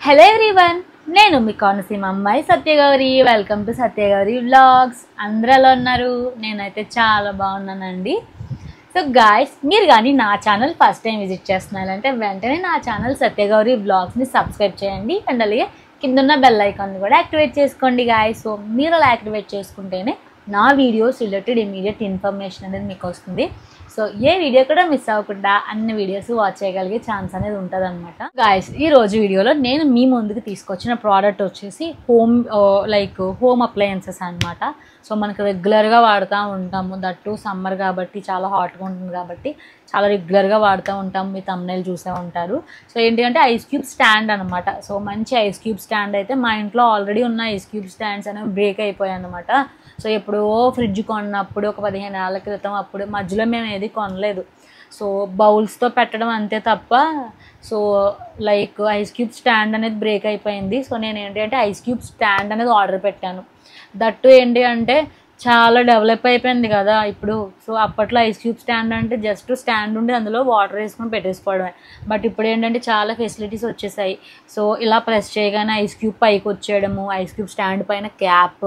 Hello everyone, నేను మీ కోనసీమ అమ్మాయి Satyagowri. Welcome to Satyagowri vlogs. అందరూ ఎలా ఉన్నారు? నేనైతే చాలా బాగున్నానండి. సో గాయ్స్, మీరు కానీ నా ఛానల్ ఫస్ట్ టైం విజిట్ చేస్తున్నారంటే వెంటనే నా ఛానల్ సత్యగౌరి వ్లాగ్స్ని సబ్స్క్రైబ్ చేయండి అండ్ అలాగే కింద ఉన్న బెల్ ఐకాన్ని కూడా యాక్టివేట్ చేసుకోండి గాయ్స్. సో మీరు అలా యాక్టివేట్ చేసుకుంటేనే నా వీడియోస్ రిలేటెడ్ ఇమీడియట్ ఇన్ఫర్మేషన్ అనేది మీకు వస్తుంది. సో ఏ వీడియో కూడా మిస్ అవ్వకుండా అన్ని వీడియోస్ వాచ్ చేయగలిగే ఛాన్స్ అనేది ఉంటుంది అనమాట. గాయస్, ఈ రోజు వీడియోలో నేను మీ ముందుకు తీసుకొచ్చిన ప్రోడక్ట్ వచ్చేసి హోమ్ అప్లయన్సెస్ అనమాట. సో మనకు రెగ్యులర్గా వాడుతూ ఉంటాము, దట్టు సమ్మర్ కాబట్టి చాలా హాట్గా ఉంటుంది కాబట్టి చాలా రెగ్యులర్గా వాడుతూ ఉంటాము. మీ థంబ్నెయిల్ చూసే ఉంటారు. సో ఏంటి అంటే ఐస్ క్యూబ్ స్టాండ్ అనమాట. సో మంచి ఐస్ క్యూబ్ స్టాండ్ అయితే మా ఇంట్లో ఆల్రెడీ ఉన్న ఐస్ క్యూబ్ స్టాండ్స్ అనేవి బ్రేక్ అయిపోయాయి అనమాట. సో ఎప్పుడో ఫ్రిడ్జ్ కొన్నప్పుడు ఒక 15 ఏళ్ల క్రితం, అప్పుడు మధ్యలో మేము ఏది కొనలేదు. సో బౌల్స్తో పెట్టడం అంతే తప్ప సో ఐస్ క్యూబ్ స్టాండ్ అనేది బ్రేక్ అయిపోయింది. సో నేను ఏంటి అంటే ఐస్ క్యూబ్ స్టాండ్ అనేది ఆర్డర్ పెట్టాను. దట్టు ఏంటి అంటే చాలా డెవలప్ అయిపోయింది కదా ఇప్పుడు. సో అప్పట్లో ఐస్ క్యూబ్ స్టాండ్ అంటే జస్ట్ స్టాండ్ ఉండి అందులో వాటర్ వేసుకొని పెట్టేసుకోవడమే. బట్ ఇప్పుడు ఏంటంటే చాలా ఫెసిలిటీస్ వచ్చేసాయి. సో ఇలా ప్రెస్ చేయగానే ఐస్ క్యూబ్ పైకి వచ్చేయడము, ఐస్ క్యూబ్ స్టాండ్ పైన క్యాప్,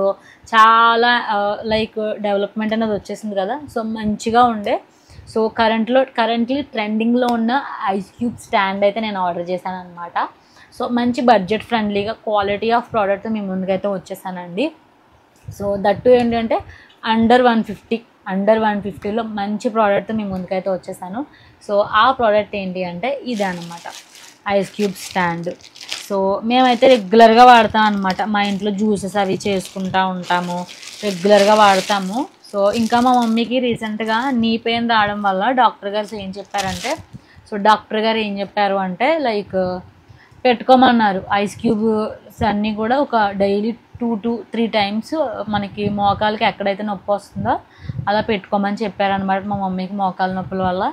చాలా డెవలప్మెంట్ అనేది వచ్చేసింది కదా. సో మంచిగా ఉండే. సో కరెంట్లీ ట్రెండింగ్లో ఉన్న ఐస్ క్యూబ్ స్టాండ్ అయితే నేను ఆర్డర్ చేశాను అనమాట. సో మంచి బడ్జెట్ ఫ్రెండ్లీగా క్వాలిటీ ఆఫ్ ప్రోడక్ట్ మీ ముందుకైతే వచ్చేసానండి. సో దట్టు ఏంటంటే అండర్ 150లో మంచి ప్రోడక్ట్ మీ ముందుకైతే వచ్చేసాను. సో ఆ ప్రోడక్ట్ ఏంటి అంటే ఇదే అనమాట, ఐస్ క్యూబ్ స్టాండ్. సో మేమైతే రెగ్యులర్గా వాడతాం అనమాట. మా ఇంట్లో జ్యూసెస్ అవి చేసుకుంటూ ఉంటాము, రెగ్యులర్గా వాడతాము. సో ఇంకా మా మమ్మీకి రీసెంట్గా నీ పెయిన్ రావడం వల్ల డాక్టర్ గారు ఏం చెప్పారు అంటే పెట్టుకోమన్నారు. ఐస్ క్యూబ్స్ అన్నీ కూడా ఒక డైలీ 2 to 3 times మనకి మోకాలకి ఎక్కడైతే నొప్పి వస్తుందో అలా పెట్టుకోమని చెప్పారనమాట మా మమ్మీకి మోకాల నొప్పుల వల్ల.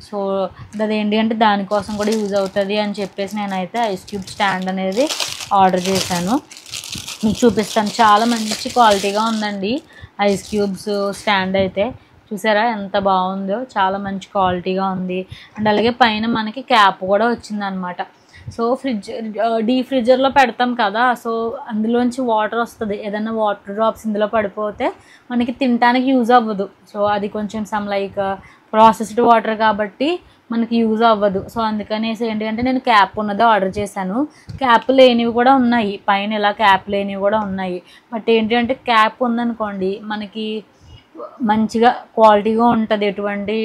సో అదేంటి అంటే దానికోసం కూడా యూజ్ అవుతుంది అని చెప్పేసి నేనైతే ఐస్ క్యూబ్ స్టాండ్ అనేది ఆర్డర్ చేశాను. మీకు చూపిస్తాను. చాలా మంచి క్వాలిటీగా ఉందండి ఐస్ క్యూబ్స్ స్టాండ్ అయితే. చూసారా ఎంత బాగుందో, చాలా మంచి క్వాలిటీగా ఉంది. అండ్ అలాగే పైన మనకి క్యాప్ కూడా వచ్చిందనమాట. సో డీప్ ఫ్రిడ్జర్లో పెడతాం కదా, సో అందులోంచి వాటర్ వస్తుంది. ఏదైనా వాటర్ డ్రాప్స్ ఇందులో పడిపోతే మనకి తినడానికి యూజ్ అవ్వదు. సో అది కొంచెం ప్రాసెస్డ్ వాటర్ కాబట్టి మనకి యూజ్ అవ్వదు. సో అందుకనేసి ఏంటి అంటే నేను క్యాప్ ఉన్నదే ఆర్డర్ చేశాను. క్యాప్ లేనివి కూడా ఉన్నాయి, పైన ఇలా క్యాప్ లేనివి కూడా ఉన్నాయి. బట్ ఏంటి అంటే క్యాప్ ఉందనుకోండి మనకి మంచిగా క్వాలిటీగా ఉంటుంది. ఎటువంటి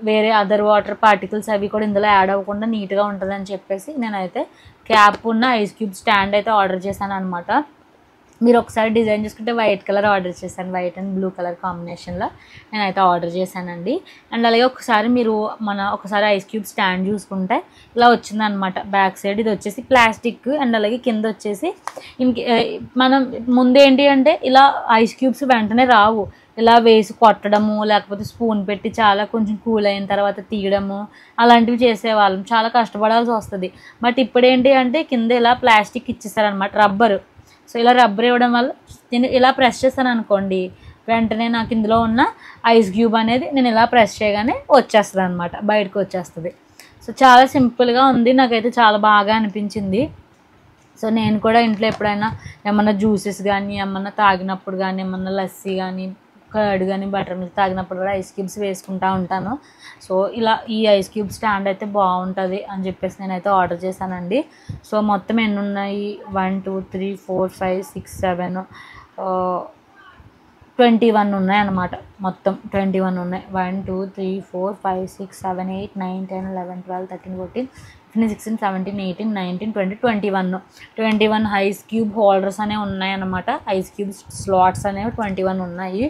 వేరే అదర్ వాటర్ పార్టికల్స్ అవి కూడా ఇందులో యాడ్ అవ్వకుండా నీట్గా ఉంటుంది అని చెప్పేసి నేనైతే క్యాప్ ఉన్న ఐస్ క్యూబ్ స్టాండ్ అయితే ఆర్డర్ చేశాను అనమాట. మీరు ఒకసారి డిజైన్ చూసుకుంటే వైట్ కలర్ ఆర్డర్ చేశాను, వైట్ అండ్ బ్లూ కలర్ కాంబినేషన్లో నేనైతే ఆర్డర్ చేశానండి. అండ్ అలాగే ఒకసారి ఐస్ క్యూబ్ స్టాండ్ చూసుకుంటే ఇలా వచ్చిందనమాట. బ్యాక్ సైడ్ ఇది వచ్చేసి ప్లాస్టిక్ అండ్ అలాగే కింద వచ్చేసి మనం ముందేంటి అంటే ఇలా ఐస్ క్యూబ్స్ వెంటనే రావు, ఇలా వేసి కొట్టడము లేకపోతే స్పూన్ పెట్టి చాలా కొంచెం కూల్ అయిన తర్వాత తీయడము అలాంటివి చేసేవాళ్ళం. చాలా కష్టపడాల్సి వస్తుంది. బట్ ఇప్పుడు ఏంటి అంటే కింద ఇలా ప్లాస్టిక్ ఇచ్చేసారనమాట, రబ్బరు. సో ఇలా రబ్బర్ ఇవ్వడం వల్ల నేను ఇలా ప్రెస్ చేస్తాను అనుకోండి, వెంటనే నాకు ఇందులో ఉన్న ఐస్ క్యూబ్ అనేది నేను ఇలా ప్రెస్ చేయగానే వచ్చేస్తుంది అనమాట, బయటకు వచ్చేస్తుంది. సో చాలా సింపుల్గా ఉంది, నాకైతే చాలా బాగా అనిపించింది. సో నేను కూడా ఇంట్లో ఎప్పుడైనా ఏమన్నా జ్యూసెస్ కానీ ఏమన్నా తాగినప్పుడు కానీ ఏమన్నా లస్సీ కానీ కర్డ్ కానీ బటర్ మిల్క్ తాగినప్పుడు కూడా ఐస్ క్యూబ్స్ వేసుకుంటూ ఉంటాను. సో ఈ ఐస్ క్యూబ్ స్టాండ్ అయితే బాగుంటుంది అని చెప్పేసి నేనైతే ఆర్డర్ చేశానండి. సో మొత్తం ఎన్ని ఉన్నాయి, 1 2 3 4 5 6 7 21 ఉన్నాయి అన్నమాట. మొత్తం 21 ఉన్నాయి. 1 2 3 4 5 6 7 8 9 10 11 12 13 14 15 16 17 18 19 20 21 ఐస్ క్యూబ్ హోల్డర్స్ అనేవి ఉన్నాయి అన్నమాట. ఐస్ క్యూబ్ స్లాట్స్ అనేవి 21 ఉన్నాయి.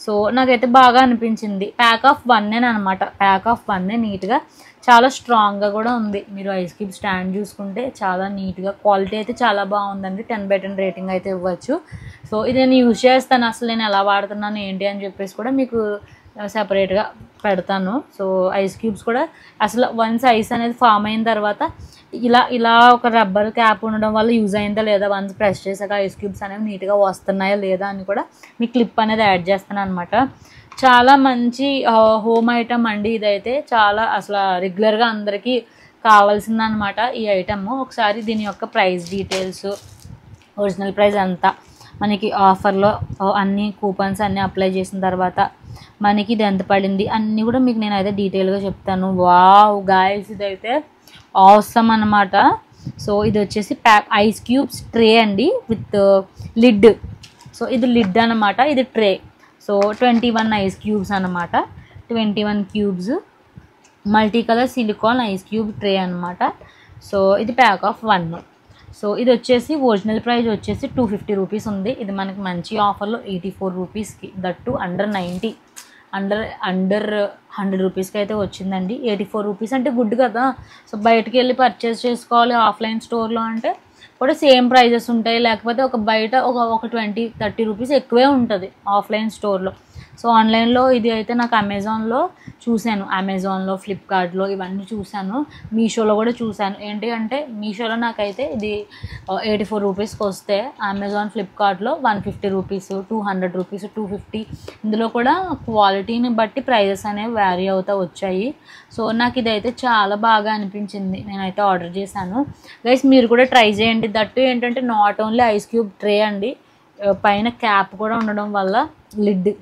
సో నాకైతే బాగా అనిపించింది. ప్యాక్ ఆఫ్ 1 అనమాట. ప్యాక్ ఆఫ్ 1 నీట్గా చాలా స్ట్రాంగ్గా కూడా ఉంది. మీరు ఐస్ క్యూబ్ స్టాండ్ చూసుకుంటే చాలా నీట్గా క్వాలిటీ అయితే చాలా బాగుందండి. 10/10 రేటింగ్ అయితే ఇవ్వచ్చు. సో ఇది నేను యూజ్ చేస్తాను, అసలు నేను ఎలా వాడుతున్నాను ఏంటి అని చెప్పేసి కూడా మీకు సెపరేట్గా పెడతాను. సో ఐస్ క్యూబ్స్ కూడా అసలు వన్స్ ఐస్ అనేది ఫామ్ అయిన తర్వాత ఇలా ఒక రబ్బర్ క్యాప్ ఉండడం వల్ల యూజ్ అయిందా లేదా, వన్స్ ప్రెస్ చేశాక ఐస్ క్యూబ్స్ అనేవి నీట్గా వస్తున్నాయా లేదా అని కూడా మీ క్లిప్ అనేది యాడ్ చేస్తాను అనమాట. చాలా మంచి హోమ్ ఐటమ్ అండి ఇదైతే. చాలా అసలు రెగ్యులర్గా అందరికీ కావాల్సిందనమాట ఈ ఐటమ్. ఒకసారి దీని యొక్క ప్రైస్ డీటెయిల్స్, ఒరిజినల్ ప్రైస్ అంతా మనకి ఆఫర్లో అన్ని కూపన్స్ అన్నీ అప్లై చేసిన తర్వాత మనకి ఇది ఎంత పడింది అన్నీ కూడా మీకు నేనైతే డీటెయిల్గా చెప్తాను. వావ్ గాయ్స్, ఇదైతే ఆసమ్ అనమాట. సో ఇది వచ్చేసి ఐస్ క్యూబ్స్ ట్రే అండి విత్ లిడ్. సో ఇది లిడ్ అనమాట, ఇది ట్రే. సో 21 ఐస్ క్యూబ్స్ అనమాట, 21 cubes multi colour silicon ice cube tray అనమాట. సో ఇది ప్యాక్ ఆఫ్ 1. సో ఇది వచ్చేసి ఒరిజినల్ ప్రైస్ వచ్చేసి 250 రూపీస్ ఉంది. ఇది మనకి మంచి ఆఫర్లో 84 రూపీస్కి, దట్టు అండర్ 90, అండర్ 100 రూపీస్కి అయితే వచ్చిందండి. 84 రూపీస్ అంటే గుడ్ కదా. సో బయటకు వెళ్ళి పర్చేస్ చేసుకోవాలి ఆఫ్లైన్ స్టోర్లో అంటే కూడా సేమ్ ప్రైజెస్ ఉంటాయి, లేకపోతే ఒక బయట ఒక 20-30 రూపీస్ ఎక్కువే ఉంటుంది ఆఫ్లైన్ స్టోర్లో. సో ఆన్లైన్లో ఇది అయితే నాకు అమెజాన్లో చూశాను, అమెజాన్లో, ఫ్లిప్కార్ట్లో ఇవన్నీ చూశాను, మీషోలో కూడా చూశాను. ఏంటి అంటే మీషోలో నాకైతే ఇది 84 రూపీస్కి వస్తే, అమెజాన్ ఫ్లిప్కార్ట్లో 150 రూపీస్, 200 రూపీస్, 250. ఇందులో కూడా క్వాలిటీని బట్టి ప్రైజెస్ అనేవి వ్యారీ అవుతూ వచ్చాయి. సో నాకు ఇదైతే చాలా బాగా అనిపించింది, నేనైతే ఆర్డర్ చేశాను. గైస్ మీరు కూడా ట్రై చేయండి. దట్టు ఏంటంటే not only ice cube tray అండి, పైన క్యాప్ కూడా ఉండడం వల్ల లిడ్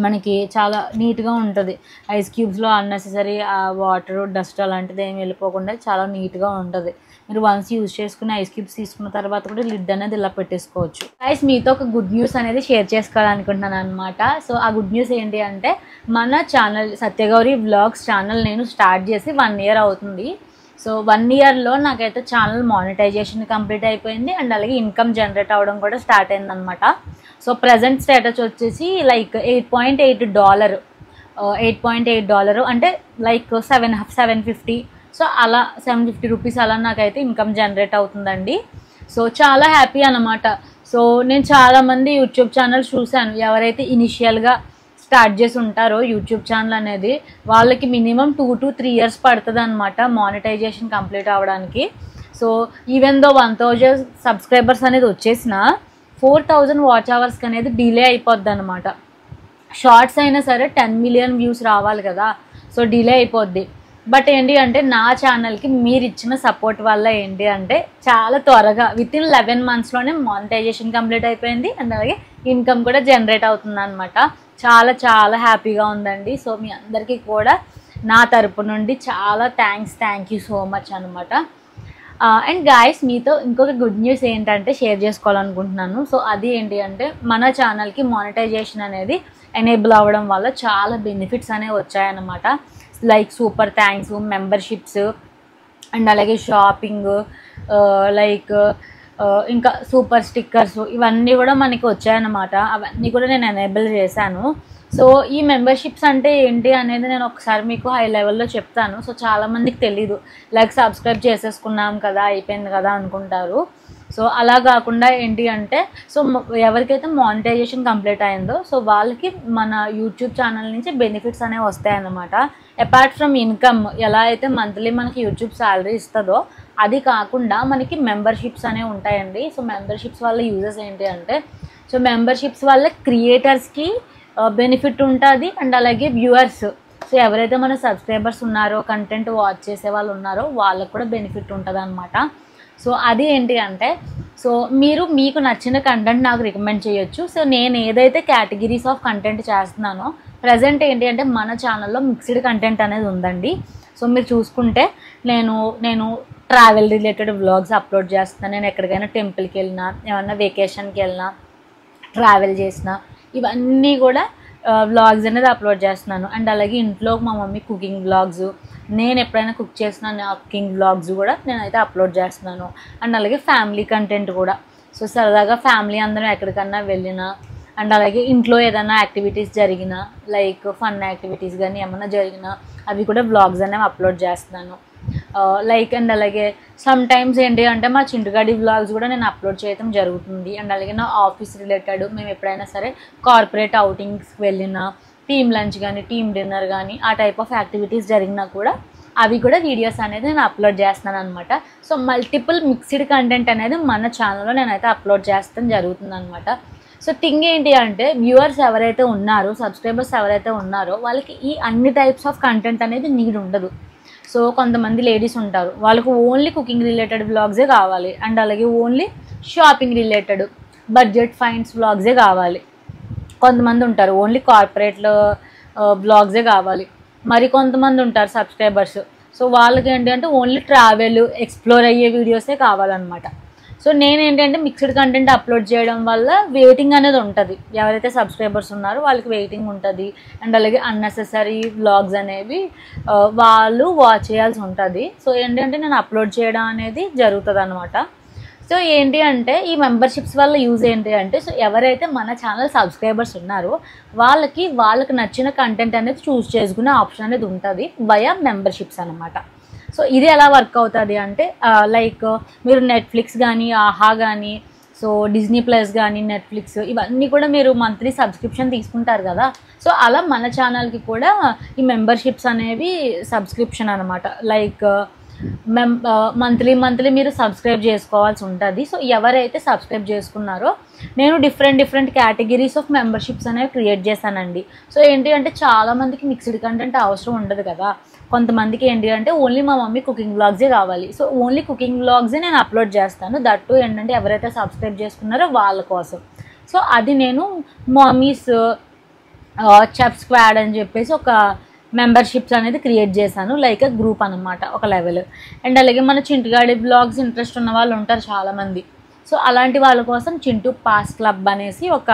మనకి చాలా నీట్గా ఉంటుంది. ఐస్ క్యూబ్స్లో అన్నెసెసరీ వాటర్, డస్ట్ అలాంటిది ఏమి వెళ్ళిపోకుండా చాలా నీట్గా ఉంటుంది. మీరు వన్స్ యూజ్ చేసుకుని ఐస్ క్యూబ్స్ తీసుకున్న తర్వాత కూడా లిడ్ అనేది ఇలా పెట్టేసుకోవచ్చు. గైస్ మీతో ఒక గుడ్ న్యూస్ అనేది షేర్ చేసుకోవాలనుకుంటున్నాను అనమాట. సో ఆ గుడ్ న్యూస్ ఏంటి అంటే మన ఛానల్ సత్యగౌరి వ్లాగ్స్ ఛానల్ నేను స్టార్ట్ చేసి 1 ఇయర్ అవుతుంది. సో 1 ఇయర్లో నాకైతే ఛానల్ మానిటైజేషన్ కంప్లీట్ అయిపోయింది అండ్ అలాగే ఇన్కమ్ జనరేట్ అవ్వడం కూడా స్టార్ట్ అయిందనమాట. సో ప్రజెంట్ స్టేటస్ వచ్చేసి లైక్ $8.8, $8.8 అంటే లైక్ 750. సో అలా 750 రూపీస్ అలా నాకైతే ఇన్కమ్ జనరేట్ అవుతుందండి. సో చాలా హ్యాపీ అనమాట. సో నేను చాలామంది యూట్యూబ్ ఛానల్స్ చూశాను, ఎవరైతే ఇనిషియల్గా స్టార్ట్ చేసి ఉంటారో యూట్యూబ్ ఛానల్ అనేది, వాళ్ళకి మినిమం 2 to 3 years పడుతుంది అనమాట మానిటైజేషన్ కంప్లీట్ అవ్వడానికి. సో ఈవెన్ దో 1000 సబ్స్క్రైబర్స్ అనేది వచ్చేసిన 4000 వాచ్ అవర్స్కి అనేది డిలే అయిపోద్ది అనమాట. షార్ట్స్ అయినా సరే 10 million వ్యూస్ రావాలి కదా, సో డిలే అయిపోద్ది. బట్ ఏంటి అంటే నా ఛానల్కి మీరు ఇచ్చిన సపోర్ట్ వల్ల ఏంటి అంటే చాలా త్వరగా వితిన్ 11 monthsలోనే మానిటైజేషన్ కంప్లీట్ అయిపోయింది అండ్ అలాగే ఇన్కమ్ కూడా జనరేట్ అవుతుంది అనమాట. చాలా చాలా హ్యాపీగా ఉందండి. సో మీ అందరికీ కూడా నా తరపు నుండి చాలా థ్యాంక్ యూ సో మచ్ అనమాట. అండ్ గాయస్ మీతో ఇంకొక గుడ్ న్యూస్ ఏంటంటే షేర్ చేసుకోవాలనుకుంటున్నాను. సో అది ఏంటి అంటే మన ఛానల్కి మానిటైజేషన్ అనేది ఎనేబుల్ అవ్వడం వల్ల చాలా బెనిఫిట్స్ అనేవి వచ్చాయన్నమాట. Like super thanks, memberships and అలాగే షాపింగ్, లైక్ ఇంకా సూపర్ స్టిక్కర్స్, ఇవన్నీ కూడా మనకి వచ్చాయన్నమాట. అవన్నీ కూడా నేను ఎనేబుల్ చేశాను. సో ఈ మెంబర్షిప్స్ అంటే ఏంటి అనేది నేను ఒకసారి మీకు హై లెవెల్లో చెప్తాను. సో చాలామందికి తెలీదు, లైక్ సబ్స్క్రైబ్ చేసేసుకున్నాం కదా అయిపోయింది కదా అనుకుంటారు. సో అలా కాకుండా ఏంటి అంటే సో ఎవరికైతే మానిటైజేషన్ కంప్లీట్ అయిందో సో వాళ్ళకి మన యూట్యూబ్ ఛానల్ నుంచి బెనిఫిట్స్ అనేవి వస్తాయన్నమాట. అపార్ట్ ఫ్రమ్ ఇన్కమ్, ఎలా అయితే మంత్లీ మనకి యూట్యూబ్ శాలరీ ఇస్తుందో అది కాకుండా మనకి మెంబర్షిప్స్ అనేవి ఉంటాయండి. సో మెంబర్షిప్స్ వల్ల యూజెస్ ఏంటి అంటే సో మెంబర్షిప్స్ వల్ల క్రియేటర్స్కి బెనిఫిట్ ఉంటుంది అండ్ అలాగే వ్యూవర్స్, సో ఎవరైతే మన సబ్స్క్రైబర్స్ ఉన్నారో, కంటెంట్ వాచ్ చేసే వాళ్ళు ఉన్నారో వాళ్ళకు కూడా బెనిఫిట్ ఉంటుంది అనమాట. సో అది ఏంటి అంటే సో మీకు నచ్చిన కంటెంట్ నాకు రికమెండ్ చేయొచ్చు. సో నేను ఏదైతే కేటగిరీస్ ఆఫ్ కంటెంట్ చేస్తున్నానో ప్రజెంట్ ఏంటి అంటే మన ఛానల్లో మిక్స్డ్ కంటెంట్ అనేది ఉందండి. సో మీరు చూసుకుంటే నేను ట్రావెల్ రిలేటెడ్ వ్లాగ్స్ అప్లోడ్ చేస్తున్నాను. నేను ఎక్కడికైనా టెంపుల్కి వెళ్ళినా, ఏమన్నా వెకేషన్కి వెళ్ళినా, ట్రావెల్ చేసిన, ఇవన్నీ కూడా వ్లాగ్స్ అనేది అప్లోడ్ చేస్తున్నాను. అండ్ అలాగే ఇంట్లో మా మమ్మీ కుకింగ్ వ్లాగ్స్, నేను ఎప్పుడైనా కుక్ చేసిన నా కుకింగ్ వ్లాగ్స్ కూడా నేనైతే అప్లోడ్ చేస్తున్నాను. అండ్ అలాగే ఫ్యామిలీ కంటెంట్ కూడా, సో సరదాగా ఫ్యామిలీ అందరం ఎక్కడికన్నా వెళ్ళినా అండ్ అలాగే ఇంట్లో ఏదైనా యాక్టివిటీస్ జరిగినా, లైక్ ఫన్ యాక్టివిటీస్ కానీ ఏమన్నా జరిగినా అవి కూడా వ్లాగ్స్ అనేవి అప్లోడ్ చేస్తున్నాను. లైక్ అండ్ అలాగే సమ్ టైమ్స్ ఏంటి అంటే మా చింటుగాడి వ్లాగ్స్ కూడా నేను అప్లోడ్ చేయడం జరుగుతుంది. అండ్ అలాగే నా ఆఫీస్ రిలేటెడ్, మేము ఎప్పుడైనా సరే కార్పొరేట్ అవుటింగ్స్కి వెళ్ళినా, టీమ్ లంచ్ కానీ టీమ్ డిన్నర్ కానీ ఆ టైప్ ఆఫ్ యాక్టివిటీస్ జరిగినా కూడా అవి కూడా వీడియోస్ అనేది నేను అప్లోడ్ చేస్తున్నాను అనమాట. సో మల్టిపుల్ మిక్స్డ్ కంటెంట్ అనేది మన ఛానల్లో నేనైతే అప్లోడ్ చేస్తాం జరుగుతుంది అనమాట. సో థింగ్ ఏంటి అంటే వ్యూవర్స్ ఎవరైతే ఉన్నారో, సబ్స్క్రైబర్స్ ఎవరైతే ఉన్నారో వాళ్ళకి ఈ అన్ని టైప్స్ ఆఫ్ కంటెంట్ అనేది నీడ్ ఉండదు. సో కొంతమంది లేడీస్ ఉంటారు, వాళ్ళకు ఓన్లీ కుకింగ్ రిలేటెడ్ వ్లాగ్సే కావాలి, అండ్ అలాగే only shopping related budget finds వ్లాగ్సే కావాలి. కొంతమంది ఉంటారు ఓన్లీ కార్పొరేట్లో వ్లాగ్సే కావాలి. మరి కొంతమంది ఉంటారు సబ్స్క్రైబర్స్, సో వాళ్ళకి ఏంటి అంటే ఓన్లీ ట్రావెల్ ఎక్స్ప్లోర్ అయ్యే వీడియోసే కావాలన్నమాట. సో నేనేంటంటే మిక్స్డ్ కంటెంట్ అప్లోడ్ చేయడం వల్ల వెయిటింగ్ అనేది ఉంటుంది. ఎవరైతే సబ్స్క్రైబర్స్ ఉన్నారో వాళ్ళకి వెయిటింగ్ ఉంటుంది, అండ్ అలాగే అన్నెసెసరీ వ్లాగ్స్ అనేవి వాళ్ళు వాచ్ చేయాల్సి ఉంటుంది. సో ఏంటంటే నేను అప్లోడ్ చేయడం అనేది జరుగుతుంది అనమాట. సో ఏంటి అంటే ఈ మెంబర్షిప్స్ వల్ల యూజ్ ఏంటి అంటే, సో ఎవరైతే మన ఛానల్ సబ్స్క్రైబర్స్ ఉన్నారో వాళ్ళకి నచ్చిన కంటెంట్ అనేది చూస్ చేసుకునే ఆప్షన్ అనేది ఉంటుంది వయా మెంబర్షిప్స్ అనమాట. సో ఇది ఎలా వర్క్ అవుతుంది అంటే, లైక్ మీరు నెట్ఫ్లిక్స్ కానీ, ఆహా కానీ, సో డిజ్నీ ప్లస్ కానీ, నెట్ఫ్లిక్స్ ఇవన్నీ కూడా మీరు మంత్లీ సబ్స్క్రిప్షన్ తీసుకుంటారు కదా. సో అలా మన ఛానల్కి కూడా ఈ మెంబర్షిప్స్ అనేవి సబ్స్క్రిప్షన్ అనమాట. లైక్ మంత్లీ మీరు సబ్స్క్రైబ్ చేసుకోవాల్సి ఉంటుంది. సో ఎవరైతే సబ్స్క్రైబ్ చేసుకున్నారో నేను డిఫరెంట్ కేటగిరీస్ ఆఫ్ మెంబర్షిప్స్ అనేవి క్రియేట్ చేశానండి. సో ఏంటి అంటే చాలామందికి మిక్స్డ్ కంటెంట్ అవసరం ఉండదు కదా. కొంతమందికి ఏంటి అంటే ఓన్లీ మా మమ్మీ కుకింగ్ వ్లాగ్సే కావాలి. సో ఓన్లీ కుకింగ్ వ్లాగ్సే నేను అప్లోడ్ చేస్తాను. దట్టు ఏంటంటే ఎవరైతే సబ్స్క్రైబ్ చేసుకున్నారో వాళ్ళ కోసం. సో అది నేను మమ్మీస్ చెఫ్ స్క్వాడ్ అని చెప్పేసి ఒక మెంబర్షిప్స్ అనేది క్రియేట్ చేశాను, లైక్ గ్రూప్ అనమాట, ఒక లెవెల్. అండ్ అలాగే మన చింటుగాడి బ్లాగ్స్ ఇంట్రెస్ట్ ఉన్న వాళ్ళు ఉంటారు చాలామంది. సో అలాంటి వాళ్ళ కోసం చింటూ పాస్ క్లబ్ అనేసి ఒక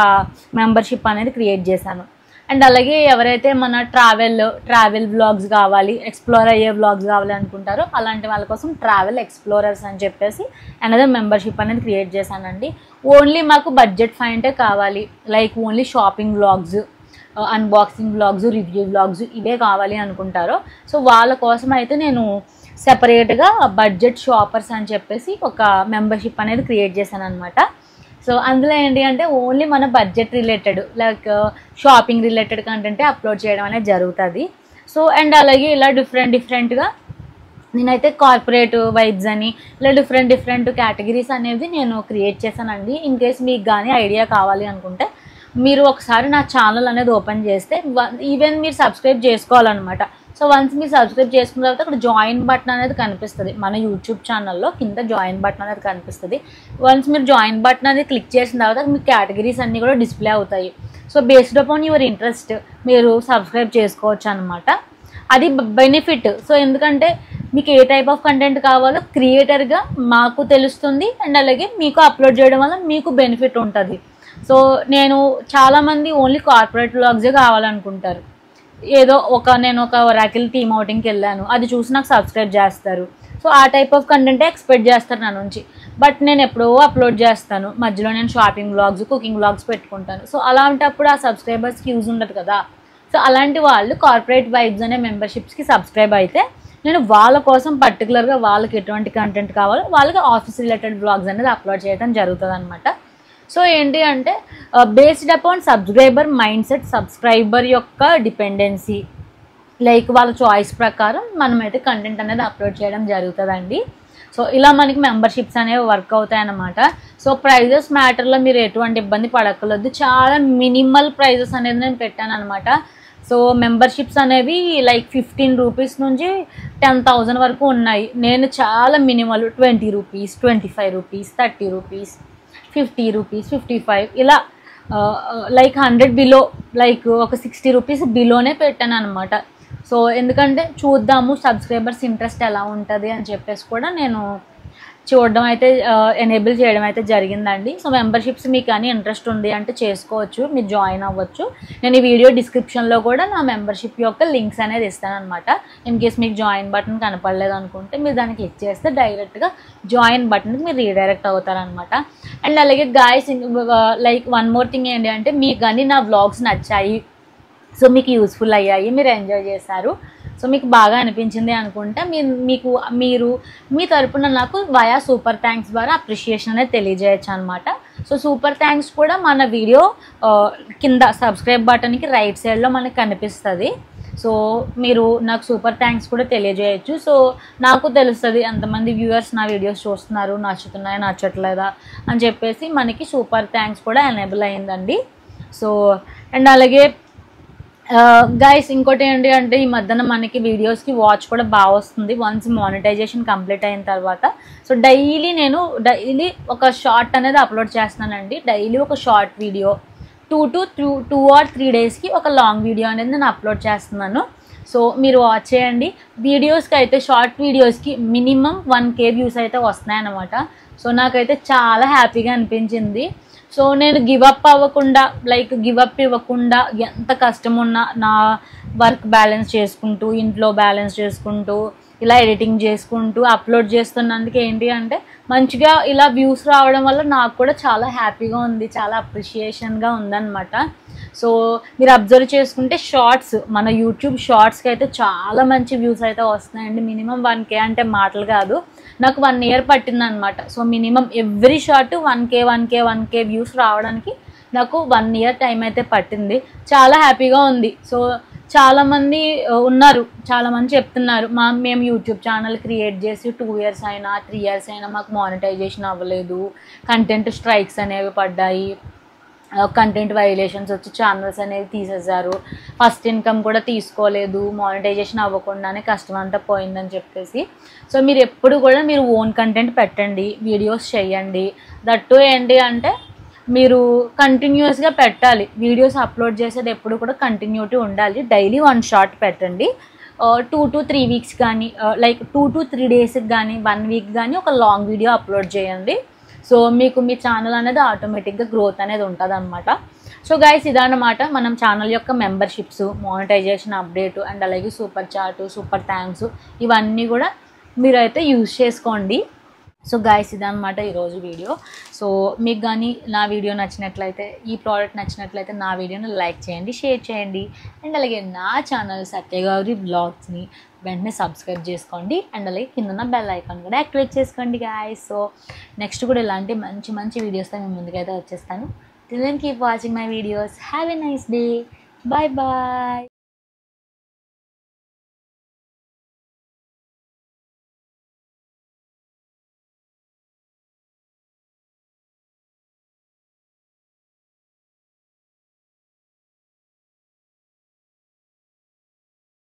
మెంబర్షిప్ అనేది క్రియేట్ చేశాను. అండ్ అలాగే ఎవరైతే మన ట్రావెల్ వ్లాగ్స్ కావాలి, ఎక్స్ప్లోర్ అయ్యే వ్లాగ్స్ కావాలి అనుకుంటారో అలాంటి వాళ్ళ కోసం ట్రావెల్ ఎక్స్ప్లోరర్స్ అని చెప్పేసి అనదర్ మెంబర్షిప్ అనేది క్రియేట్ చేశానండి. ఓన్లీ మాకు బడ్జెట్ ఫైండే కావాలి, like only shopping vlogs, unboxing vlogs, review vlogs ఇవే కావాలి అనుకుంటారో సో వాళ్ళ కోసం అయితే నేను సెపరేట్గా బడ్జెట్ షాపర్స్ అని చెప్పేసి ఒక మెంబర్షిప్ అనేది క్రియేట్ చేశాను అనమాట. సో అందులో ఏంటి అంటే ఓన్లీ మన budget related like shopping related కంటెంటే అప్లోడ్ చేయడం అనేది జరుగుతుంది. సో అండ్ అలాగే ఇలా డిఫరెంట్గా నేనైతే కార్పొరేట్ వైబ్స్ అని ఇలా డిఫరెంట్ కేటగిరీస్ అనేది నేను క్రియేట్ చేశానండి. ఇన్ కేస్ మీకు కానీ ఐడియా కావాలి అనుకుంటే మీరు ఒకసారి నా ఛానల్ అనేది ఓపెన్ చేస్తే ఈవెన్ మీరు సబ్స్క్రైబ్ చేసుకోవాలన్నమాట. సో వన్స్ మీరు సబ్స్క్రైబ్ చేసుకున్న తర్వాత అక్కడ జాయిన్ బటన్ అనేది కనిపిస్తుంది. మన యూట్యూబ్ ఛానల్లో కింద జాయిన్ బటన్ అనేది కనిపిస్తుంది. వన్స్ మీరు జాయిన్ బటన్ అనేది క్లిక్ చేసిన తర్వాత మీ కేటగిరీస్ అన్నీ కూడా డిస్ప్లే అవుతాయి. So based upon your interest మీరు సబ్స్క్రైబ్ చేసుకోవచ్చు అనమాట. అది బెనిఫిట్. సో ఎందుకంటే మీకు ఏ టైప్ ఆఫ్ కంటెంట్ కావాలో క్రియేటర్గా మాకు తెలుస్తుంది, అండ్ అలాగే మీకు అప్లోడ్ చేయడం వల్ల మీకు బెనిఫిట్ ఉంటుంది. సో నేను చాలామంది ఓన్లీ కార్పొరేట్ వ్లాగ్సే కావాలనుకుంటారు. ఏదో నేను ఒక రాకిల్ టీమ్ అవుటింగ్కి వెళ్ళాను, అది చూసి నాకు సబ్స్క్రైబ్ చేస్తారు. సో ఆ టైప్ ఆఫ్ కంటెంటే ఎక్స్పెక్ట్ చేస్తారు నా నుంచి. బట్ నేను ఎప్పుడో అప్లోడ్ చేస్తాను, మధ్యలో నేను షాపింగ్ వ్లాగ్స్, కుకింగ్ వ్లాగ్స్ పెట్టుకుంటాను. సో అలాంటప్పుడు ఆ సబ్స్క్రైబర్స్కి యూజ్ ఉండదు కదా. సో అలాంటి వాళ్ళు కార్పొరేట్ వైబ్స్ అనే మెంబర్షిప్స్కి సబ్స్క్రైబ్ అయితే నేను వాళ్ళ కోసం పర్టికులర్గా వాళ్ళకి ఎటువంటి కంటెంట్ కావాలో వాళ్ళకి ఆఫీస్ రిలేటెడ్ వ్లాగ్స్ అనేది అప్లోడ్ చేయడం జరుగుతుంది అనమాట. సో ఏంటి అంటే based upon subscriber mind set, subscriber యొక్క డిపెండెన్సీ, లైక్ వాళ్ళ చాయిస్ ప్రకారం మనమైతే కంటెంట్ అనేది అప్లోడ్ చేయడం జరుగుతుందండి. సో ఇలా మనకి మెంబర్షిప్స్ అనేవి వర్క్ అవుతాయి అన్నమాట. సో ప్రైజెస్ మ్యాటర్లో మీరు ఎటువంటి ఇబ్బంది పడక్కర్లేదు. చాలా మినిమల్ ప్రైజెస్ అనేది నేను పెట్టాను అనమాట. సో మెంబర్షిప్స్ అనేవి లైక్ 15 రూపీస్ నుంచి 10,000 వరకు ఉన్నాయి. నేను చాలా minimal 20 rupees, 25 rupees, 30 rupees, 50 rupees, 55 ఇలా లైక్ 100 బిలో, లైక్ ఒక 60 రూపీస్ బిలోనే పెట్టాను అనమాట. సో ఎందుకంటే చూద్దాము సబ్స్క్రైబర్స్ ఇంట్రెస్ట్ ఎలా ఉంటుంది అని చెప్పేసి కూడా నేను చూడడం అయితే ఎనేబుల్ చేయడం అయితే జరిగిందండి. సో మెంబర్షిప్స్ మీకు కానీ ఇంట్రెస్ట్ ఉంది అంటే చేసుకోవచ్చు, మీరు జాయిన్ అవ్వచ్చు. నేను ఈ వీడియో డిస్క్రిప్షన్లో కూడా నా మెంబర్షిప్ యొక్క లింక్స్ అనేది ఇస్తాను అనమాట. ఇన్ కేస్ మీకు జాయిన్ బటన్ కనపడలేదు అనుకుంటే మీరు దాన్ని క్లిక్ చేస్తే డైరెక్ట్గా జాయిన్ బటన్కి మీరు రీడైరెక్ట్ అవుతారనమాట. అండ్ అలాగే guys like one more thing ఏంటి అంటే మీకు కానీ నా వ్లాగ్స్ నచ్చాయి, సో మీకు యూస్ఫుల్ అయ్యాయి, మీరు ఎంజాయ్ చేశారు, సో మీకు బాగా అనిపించింది అనుకుంటే మీరు మీ తరపున నాకు వయా సూపర్ థ్యాంక్స్ ద్వారా అప్రిషియేషన్ అనేది తెలియజేయచ్చు అనమాట. సో సూపర్ థ్యాంక్స్ కూడా మన వీడియో కింద సబ్స్క్రైబ్ బటన్కి రైట్ సైడ్లో మనకు కనిపిస్తుంది. సో మీరు నాకు సూపర్ థ్యాంక్స్ కూడా తెలియజేయచ్చు. సో నాకు తెలుస్తుంది ఎంతమంది వ్యూవర్స్ నా వీడియోస్ చూస్తున్నారు, నచ్చుతున్నాయా నచ్చట్లేదా అని చెప్పేసి మనకి సూపర్ థ్యాంక్స్ కూడా ఎనేబుల్ అయ్యిందండి. సో అండ్ అలాగే గైస్ ఇంకోటి ఏంటి అంటే ఈ మధ్యన మనకి వీడియోస్కి వాచ్ కూడా బాగా వస్తుంది వన్స్ మానిటైజేషన్ కంప్లీట్ అయిన తర్వాత. సో నేను డైలీ ఒక షార్ట్ అనేది అప్లోడ్ చేస్తున్నానండి. డైలీ ఒక షార్ట్ వీడియో 2 or 3 డేస్కి ఒక లాంగ్ వీడియో అనేది నేను అప్లోడ్ చేస్తున్నాను. సో మీరు వాచ్ చేయండి. వీడియోస్కి అయితే షార్ట్ వీడియోస్కి మినిమం 1K వ్యూస్ అయితే వస్తున్నాయన్నమాట. సో నాకైతే చాలా హ్యాపీగా అనిపించింది. సో నేను గివప్ అవ్వకుండా గివప్ ఇవ్వకుండా ఎంత కష్టం ఉన్నా నా వర్క్ బ్యాలెన్స్ చేసుకుంటూ ఇంట్లో బ్యాలెన్స్ చేసుకుంటూ ఇలా ఎడిటింగ్ చేసుకుంటూ అప్లోడ్ చేస్తున్నందుకు ఏంటి అంటే మంచిగా ఇలా వ్యూస్ రావడం వల్ల నాకు కూడా చాలా హ్యాపీగా ఉంది, చాలా అప్రిషియేషన్గా ఉందన్నమాట. సో మీరు అబ్జర్వ్ చేసుకుంటే షార్ట్స్ మన యూట్యూబ్ షార్ట్స్కి అయితే చాలా మంచి వ్యూస్ అయితే వస్తున్నాయండి. మినిమం 1K అంటే మాటలు కాదు, నాకు 1 year పట్టిందనమాట. So minimum every short 1K views రావడానికి నాకు 1 year టైం అయితే పట్టింది. చాలా హ్యాపీగా ఉంది. సో చాలామంది ఉన్నారు, చాలామంది చెప్తున్నారు మేము యూట్యూబ్ ఛానల్ క్రియేట్ చేసి 2 years అయినా 3 years అయినా మాకు మానిటైజేషన్ అవ్వలేదు, కంటెంట్ స్ట్రైక్స్ అనేవి పడ్డాయి, కంటెంట్ వైలేషన్స్ వచ్చి ఛానల్స్ అనేవి తీసేశారు, ఫస్ట్ ఇన్కమ్ కూడా తీసుకోలేదు, మానిటైజేషన్ అవ్వకుండానే కష్టం అంతా పోయిందని చెప్పేసి. సో మీరు ఎప్పుడు కూడా మీరు ఓన్ కంటెంట్ పెట్టండి, వీడియోస్ చేయండి. దట్టు ఏంటి అంటే మీరు కంటిన్యూస్గా పెట్టాలి. వీడియోస్ అప్లోడ్ చేసేది ఎప్పుడు కూడా కంటిన్యూటీ ఉండాలి. డైలీ 1 షార్ట్ పెట్టండి. 2 to 3 weeks కానీ 2 to 3 డేస్కి కానీ 1 week కానీ ఒక లాంగ్ వీడియో అప్లోడ్ చేయండి. సో మీకు మీ ఛానల్ అనేది ఆటోమేటిక్గా గ్రోత్ అనేది ఉంటుంది అనమాట. సో గైస్ ఇదన్నమాట మనం ఛానల్ యొక్క మెంబర్షిప్స్, మానిటైజేషన్ అప్డేట్ అండ్ అలాగే సూపర్ చాట్, సూపర్ థ్యాంక్స్ ఇవన్నీ కూడా మీరైతే యూజ్ చేసుకోండి. సో గైస్ ఇదన్నమాట ఈరోజు వీడియో. సో మీకు కానీ నా వీడియో నచ్చినట్లయితే, ఈ ప్రోడక్ట్ నచ్చినట్లయితే నా వీడియోని లైక్ చేయండి, షేర్ చేయండి అండ్ అలాగే నా ఛానల్ సత్యగౌరి బ్లాగ్స్ని వెంటనే సబ్స్క్రైబ్ చేసుకోండి అండ్ అలాగే కింద బెల్ ఐకాన్ కూడా యాక్టివేట్ చేసుకోండి గాయస్. సో నెక్స్ట్ కూడా ఇలాంటి మంచి వీడియోస్తో మేము ముందుకైతే వచ్చేస్తాను. Till then keep watching my videos. Have a nice day. Bye bye.